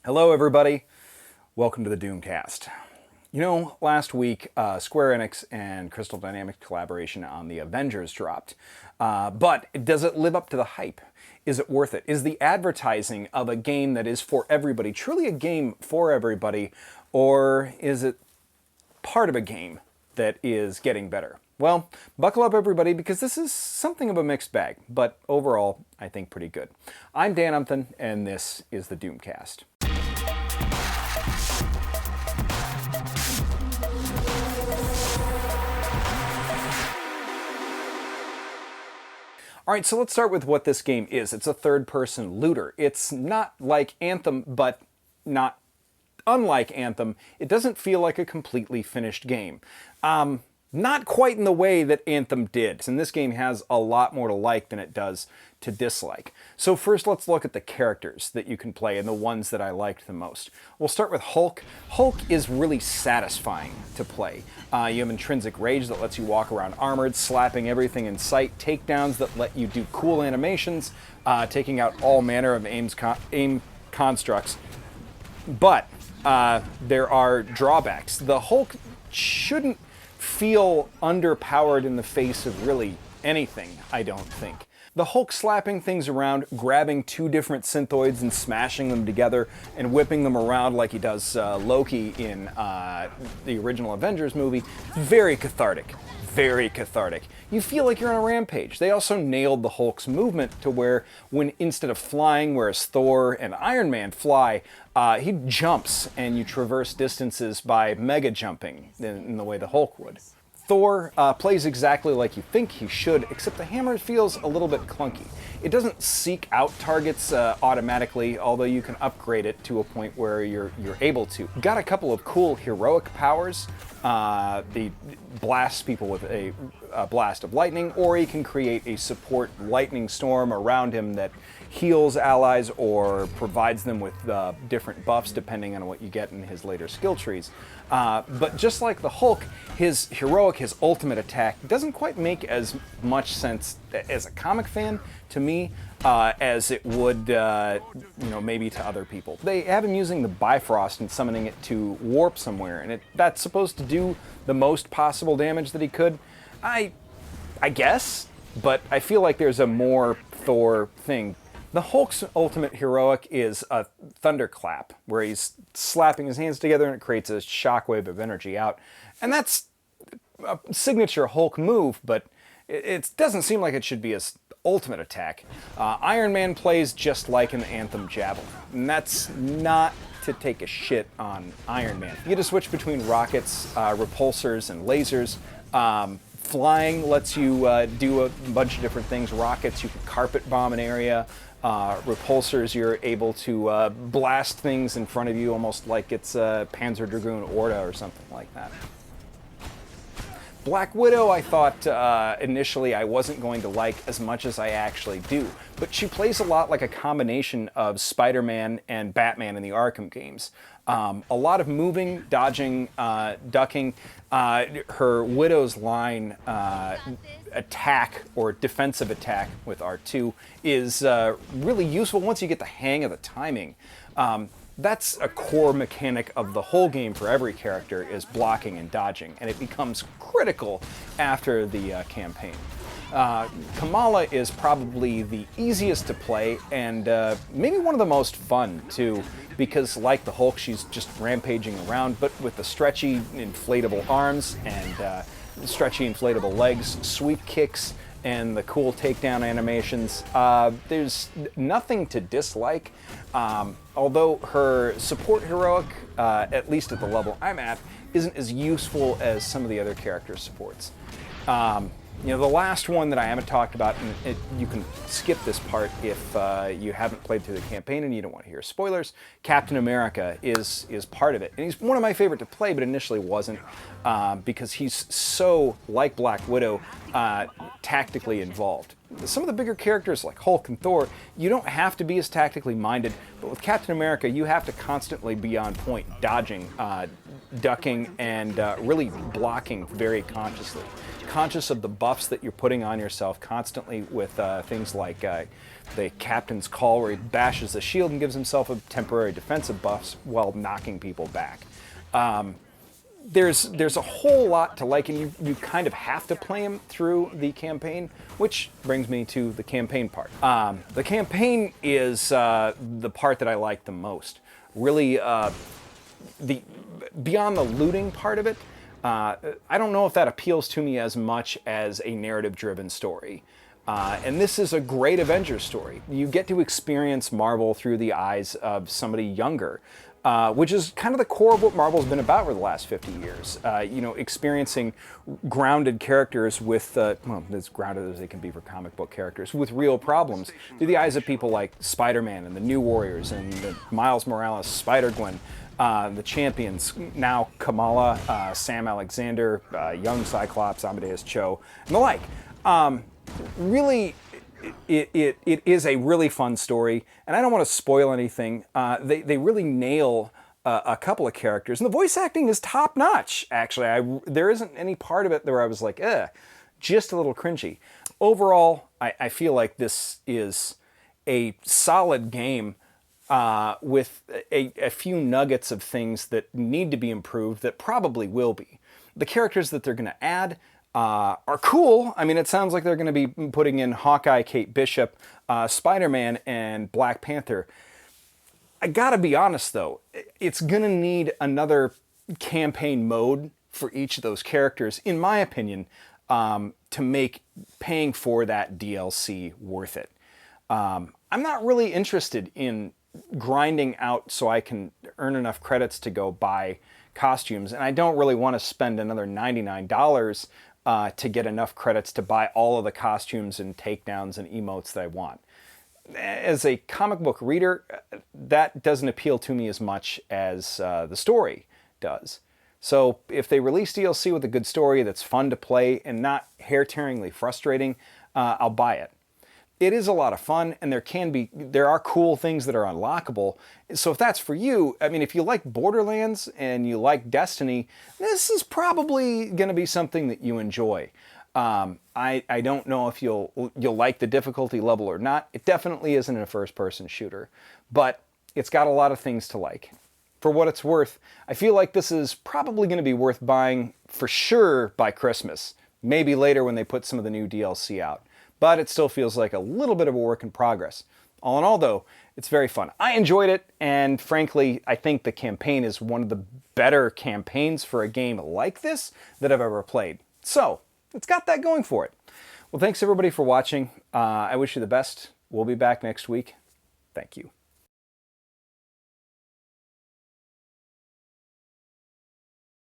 Hello, everybody. Welcome to the Doomcast. You know, last week, Square Enix and Crystal Dynamics collaboration on the Avengers dropped. But does it live up to the hype? Is it worth it? Is the advertising of a game that is for everybody truly a game for everybody, or is it part of a game that is getting better? Well, buckle up, everybody, because this is something of a mixed bag, but overall, I think pretty good. I'm Dan Umpton, and this is the Doomcast. All right, so let's start with what this game is. It's a third-person looter. It's not like Anthem, but not unlike Anthem. It doesn't feel like a completely finished game. Not quite in the way that Anthem did. And this game has a lot more to like than it does to dislike. So first, let's look at the characters that you can play and the ones that I liked the most. We'll start with Hulk. Hulk is really satisfying to play. You have intrinsic rage that lets you walk around armored, slapping everything in sight, takedowns that let you do cool animations, taking out all manner of aim constructs. But there are drawbacks. The Hulk shouldn't feel underpowered in the face of really anything, I don't think. The Hulk slapping things around, grabbing two different synthoids and smashing them together and whipping them around like he does Loki in the original Avengers movie, very cathartic. Very cathartic. You feel like you're on a rampage. They also nailed the Hulk's movement to where when instead of flying, whereas Thor and Iron Man fly, he jumps and you traverse distances by mega jumping in the way the Hulk would. Thor plays exactly like you think he should, except the hammer feels a little bit clunky. It doesn't seek out targets automatically, although you can upgrade it to a point where you're able to. Got a couple of cool heroic powers. He blasts people with a blast of lightning, or he can create a support lightning storm around him that heals allies or provides them with different buffs depending on what you get in his later skill trees. But just like the Hulk, his heroic, his ultimate attack, doesn't quite make as much sense as a comic fan to me as it would, maybe to other people. They have him using the Bifrost and summoning it to warp somewhere, and that's supposed to do the most possible damage that he could. I guess, but I feel like there's a more Thor thing. The Hulk's ultimate heroic is a thunderclap, where he's slapping his hands together and it creates a shockwave of energy out. And that's a signature Hulk move, but it doesn't seem like it should be his ultimate attack. Iron Man plays just like an Anthem Javelin, and that's not to take a shit on Iron Man. You get to switch between rockets, repulsors, and lasers. Flying lets you do a bunch of different things. Rockets, you can carpet bomb an area. Repulsors, you're able to blast things in front of you almost like it's a Panzer Dragoon Orta or something like that. Black Widow, I thought initially I wasn't going to like as much as I actually do, but she plays a lot like a combination of Spider-Man and Batman in the Arkham games. A lot of moving, dodging, ducking. Her Widow's line attack or defensive attack with R2 is really useful once you get the hang of the timing. That's a core mechanic of the whole game for every character, is blocking and dodging, and it becomes critical after the campaign. Kamala is probably the easiest to play and maybe one of the most fun too, because like the Hulk, she's just rampaging around, but with the stretchy inflatable arms and stretchy inflatable legs, sweep kicks, and the cool takedown animations. There's nothing to dislike, although her support heroic, at least at the level I'm at, isn't as useful as some of the other character supports. The last one that I haven't talked about, and you can skip this part if you haven't played through the campaign and you don't want to hear spoilers, Captain America is part of it. And he's one of my favorite to play, but initially wasn't, because he's so, like Black Widow, tactically involved. Some of the bigger characters like Hulk and Thor, you don't have to be as tactically minded, but with Captain America, you have to constantly be on point, dodging, ducking and really blocking very consciously. Conscious of the buffs that you're putting on yourself constantly with things like the Captain's Call, where he bashes the shield and gives himself a temporary defensive buffs while knocking people back. There's a whole lot to like, and you kind of have to play him through the campaign, which brings me to the campaign part. The campaign is the part that I like the most. Really, beyond the looting part of it, I don't know if that appeals to me as much as a narrative-driven story. And this is a great Avengers story. You get to experience Marvel through the eyes of somebody younger, which is kind of the core of what Marvel's been about for the last 50 years. You know, experiencing grounded characters with, well, as grounded as they can be for comic book characters, with real problems through the eyes of people like Spider-Man and the New Warriors and the Miles Morales, Spider-Gwen, the Champions, now Kamala, Sam Alexander, young Cyclops, Amadeus Cho, and the like. Really, it is a really fun story, and I don't want to spoil anything. They really nail a couple of characters, and the voice acting is top notch. Actually, there isn't any part of it where I was like, just a little cringy. Overall, I feel like this is a solid game with a few nuggets of things that need to be improved that probably will be. The characters that they're going to add are cool. I mean, it sounds like they're going to be putting in Hawkeye, Kate Bishop, Spider-Man, and Black Panther. I gotta be honest, though, it's going to need another campaign mode for each of those characters, in my opinion, to make paying for that DLC worth it. I'm not really interested in grinding out so I can earn enough credits to go buy costumes, and I don't really want to spend another $99 to get enough credits to buy all of the costumes and takedowns and emotes that I want. As a comic book reader, that doesn't appeal to me as much as the story does. So if they release DLC with a good story that's fun to play and not hair-tearingly frustrating, I'll buy it. It is a lot of fun, and there are cool things that are unlockable. So if that's for you, I mean, if you like Borderlands and you like Destiny, this is probably going to be something that you enjoy. I don't know if you'll like the difficulty level or not. It definitely isn't a first-person shooter, but it's got a lot of things to like. For what it's worth, I feel like this is probably going to be worth buying for sure by Christmas. Maybe later when they put some of the new DLC out. But it still feels like a little bit of a work in progress. All in all, though, it's very fun. I enjoyed it, and frankly, I think the campaign is one of the better campaigns for a game like this that I've ever played. So, it's got that going for it. Well, thanks everybody for watching. I wish you the best. We'll be back next week. Thank you.